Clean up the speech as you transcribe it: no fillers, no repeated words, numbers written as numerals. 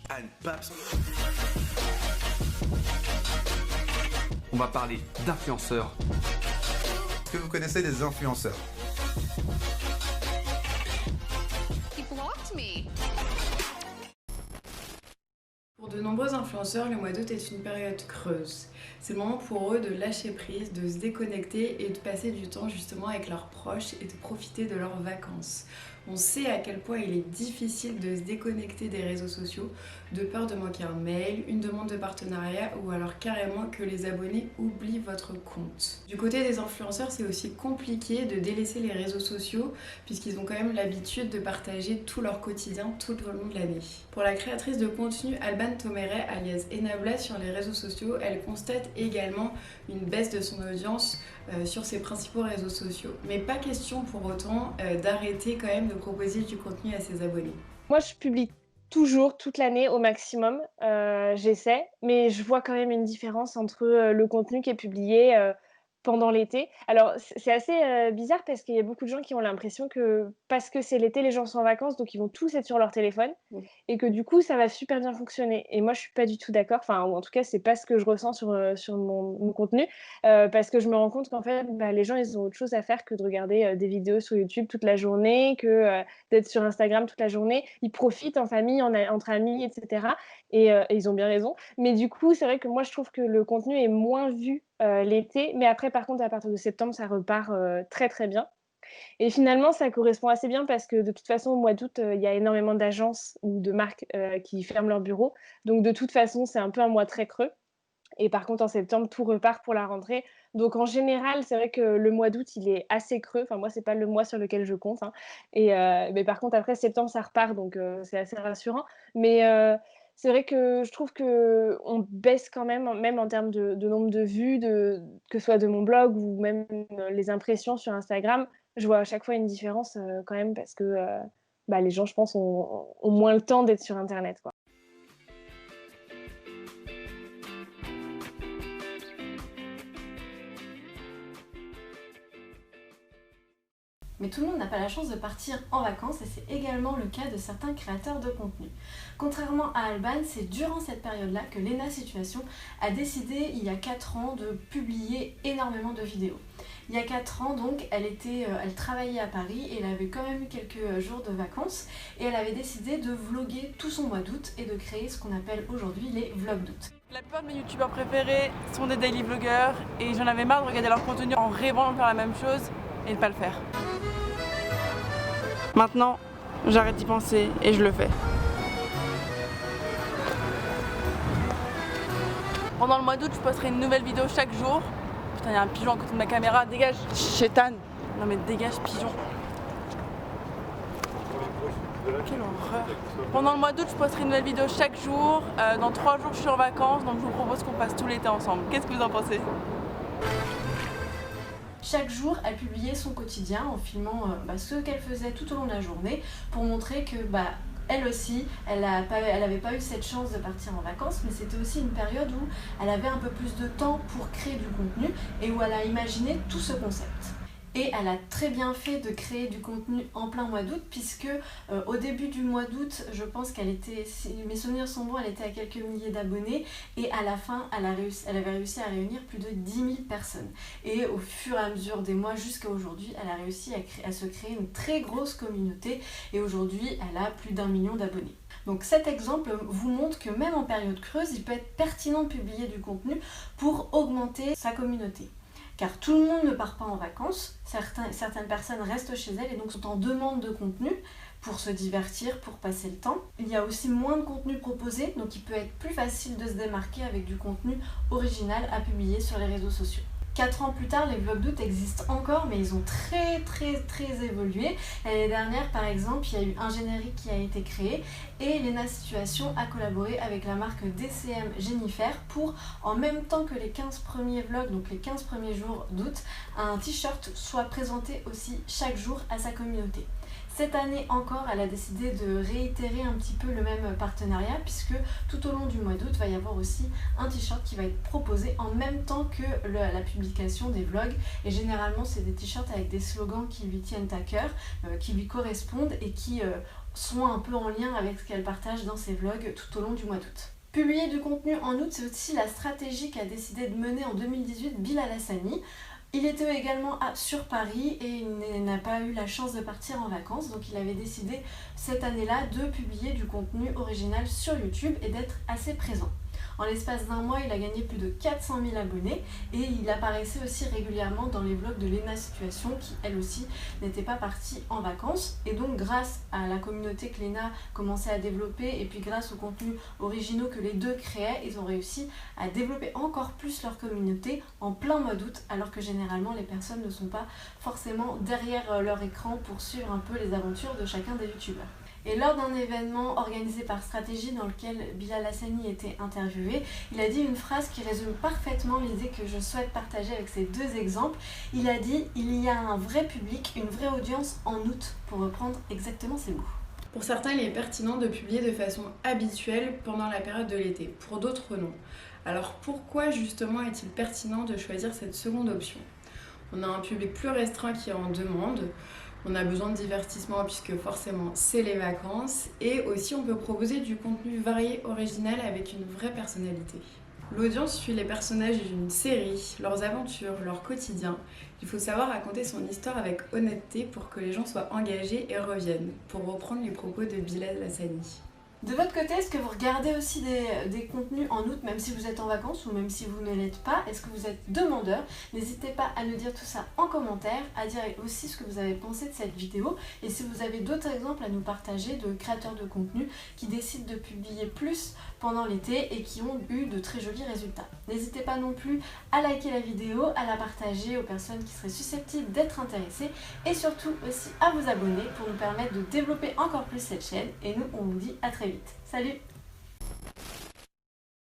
Anne Paps. On va parler d'influenceurs. Est-ce que vous connaissez des influenceurs? He blocked me. Pour de nombreux influenceurs, le mois d'août est une période creuse. C'est le moment pour eux de lâcher prise, de se déconnecter et de passer du temps justement avec leurs proches et de profiter de leurs vacances. On sait à quel point il est difficile de se déconnecter des réseaux sociaux, de peur de manquer un mail, une demande de partenariat ou alors carrément que les abonnés oublient votre compte. Du côté des influenceurs, c'est aussi compliqué de délaisser les réseaux sociaux puisqu'ils ont quand même l'habitude de partager tout leur quotidien tout au long de l'année. Pour la créatrice de contenu Alban Tomeret alias Enabla sur les réseaux sociaux, elle constate également une baisse de son audience sur ses principaux réseaux sociaux. Mais pas question pour autant d'arrêter quand même de proposer du contenu à ses abonnés. Moi, je publie toujours, toute l'année au maximum, j'essaie, mais je vois quand même une différence entre, le contenu qui est publié, pendant l'été. Alors c'est assez, bizarre parce qu'il y a beaucoup de gens qui ont l'impression que parce que c'est l'été, les gens sont en vacances, donc ils vont tous être sur leur téléphone et que du coup, ça va super bien fonctionner et moi, je suis pas du tout d'accord, enfin ou en tout cas, c'est pas ce que je ressens sur mon contenu, parce que je me rends compte qu'en fait, bah, les gens, ils ont autre chose à faire que de regarder, des vidéos sur YouTube toute la journée, que, d'être sur Instagram toute la journée. Ils profitent en famille, entre amis et cetera et ils ont bien raison. Mais du coup, c'est vrai que moi, je trouve que le contenu est moins vu, l'été. Mais après, par contre, à partir de septembre, ça repart, très, très bien. Et finalement, ça correspond assez bien parce que de toute façon, au mois d'août, il y a énormément d'agences ou de marques, qui ferment leurs bureaux. Donc de toute façon, c'est un peu un mois très creux. Et par contre, en septembre, tout repart pour la rentrée. Donc en général, c'est vrai que le mois d'août, il est assez creux. Enfin, moi, c'est pas le mois sur lequel je compte, hein. Mais par contre, après septembre, ça repart, donc c'est assez rassurant. Mais c'est vrai que je trouve qu'on baisse quand même en termes de nombre de vues, que ce soit de mon blog ou même les impressions sur Instagram. Je vois à chaque fois une différence quand même parce que bah, les gens, je pense, ont moins le temps d'être sur internet, quoi. Mais tout le monde n'a pas la chance de partir en vacances et c'est également le cas de certains créateurs de contenu. Contrairement à Alban, c'est durant cette période-là que Lena Situation a décidé il y a 4 ans de publier énormément de vidéos. Il y a 4 ans donc, elle travaillait à Paris et elle avait quand même eu quelques jours de vacances et elle avait décidé de vlogger tout son mois d'août et de créer ce qu'on appelle aujourd'hui les vlogs d'août. La plupart de mes youtubeurs préférés sont des daily vloggers et j'en avais marre de regarder leur contenu en rêvant de faire la même chose et de ne pas le faire. Maintenant, j'arrête d'y penser et je le fais. Pendant le mois d'août, je posterai une nouvelle vidéo chaque jour. Putain, il y a un pigeon à côté de ma caméra. Dégage, chétane. Non mais dégage, pigeon. Quelle horreur. Pendant le mois d'août, je posterai une nouvelle vidéo chaque jour. Dans 3 jours, je suis en vacances, donc je vous propose qu'on passe tout l'été ensemble. Qu'est-ce que vous en pensez ? Chaque jour, elle publiait son quotidien en filmant ce qu'elle faisait tout au long de la journée pour montrer que elle aussi, elle n'avait pas eu cette chance de partir en vacances, mais c'était aussi une période où elle avait un peu plus de temps pour créer du contenu et où elle a imaginé tout ce concept. Et elle a très bien fait de créer du contenu en plein mois d'août puisque au début du mois d'août, je pense qu'elle était, si mes souvenirs sont bons, elle était à quelques milliers d'abonnés et à la fin, elle avait réussi à réunir plus de 10 000 personnes. Et au fur et à mesure des mois jusqu'à aujourd'hui, elle a réussi à se créer une très grosse communauté et aujourd'hui, elle a plus d'1 million d'abonnés. Donc cet exemple vous montre que même en période creuse, il peut être pertinent de publier du contenu pour augmenter sa communauté. Car tout le monde ne part pas en vacances, certaines personnes restent chez elles et donc sont en demande de contenu pour se divertir, pour passer le temps. Il y a aussi moins de contenu proposé, donc il peut être plus facile de se démarquer avec du contenu original à publier sur les réseaux sociaux. 4 ans plus tard, les vlogs d'août existent encore, mais ils ont très évolué. L'année dernière, par exemple, il y a eu un générique qui a été créé et Lena Situation a collaboré avec la marque DCM Jennifer pour, en même temps que les 15 premiers vlogs, donc les 15 premiers jours d'août, un t-shirt soit présenté aussi chaque jour à sa communauté. Cette année encore, elle a décidé de réitérer un petit peu le même partenariat puisque tout au long du mois d'août, va y avoir aussi un t-shirt qui va être proposé en même temps que la publication des vlogs. Et généralement, c'est des t-shirts avec des slogans qui lui tiennent à cœur, qui lui correspondent et qui sont un peu en lien avec ce qu'elle partage dans ses vlogs tout au long du mois d'août. Publier du contenu en août, c'est aussi la stratégie qu'a décidé de mener en 2018 Bilal Hassani. Il était également sur Paris et il n'a pas eu la chance de partir en vacances, donc il avait décidé cette année-là de publier du contenu original sur YouTube et d'être assez présent. En l'espace d'un mois, il a gagné plus de 400 000 abonnés et il apparaissait aussi régulièrement dans les vlogs de Lena Situation qui, elle aussi, n'était pas partie en vacances. Et donc, grâce à la communauté que Lena commençait à développer et puis grâce aux contenus originaux que les deux créaient, ils ont réussi à développer encore plus leur communauté en plein mois d'août, alors que généralement, les personnes ne sont pas forcément derrière leur écran pour suivre un peu les aventures de chacun des youtubeurs. Et lors d'un événement organisé par Stratégie dans lequel Bilal Hassani était interviewé, il a dit une phrase qui résume parfaitement l'idée que je souhaite partager avec ces deux exemples. Il a dit « Il y a un vrai public, une vraie audience en août », pour reprendre exactement ces mots. Pour certains, il est pertinent de publier de façon habituelle pendant la période de l'été, pour d'autres non. Alors pourquoi justement est-il pertinent de choisir cette seconde option ? On a un public plus restreint qui en demande. On a besoin de divertissement puisque forcément c'est les vacances et aussi on peut proposer du contenu varié, original avec une vraie personnalité. L'audience suit les personnages d'une série, leurs aventures, leur quotidien. Il faut savoir raconter son histoire avec honnêteté pour que les gens soient engagés et reviennent, pour reprendre les propos de Bilal Hassani. De votre côté, est-ce que vous regardez aussi des contenus en août, même si vous êtes en vacances ou même si vous ne l'êtes pas? Est-ce que vous êtes demandeur? N'hésitez pas à nous dire tout ça en commentaire, à dire aussi ce que vous avez pensé de cette vidéo et si vous avez d'autres exemples à nous partager de créateurs de contenu qui décident de publier plus pendant l'été et qui ont eu de très jolis résultats. N'hésitez pas non plus à liker la vidéo, à la partager aux personnes qui seraient susceptibles d'être intéressées et surtout aussi à vous abonner pour nous permettre de développer encore plus cette chaîne et nous on vous dit à très vite. Salut!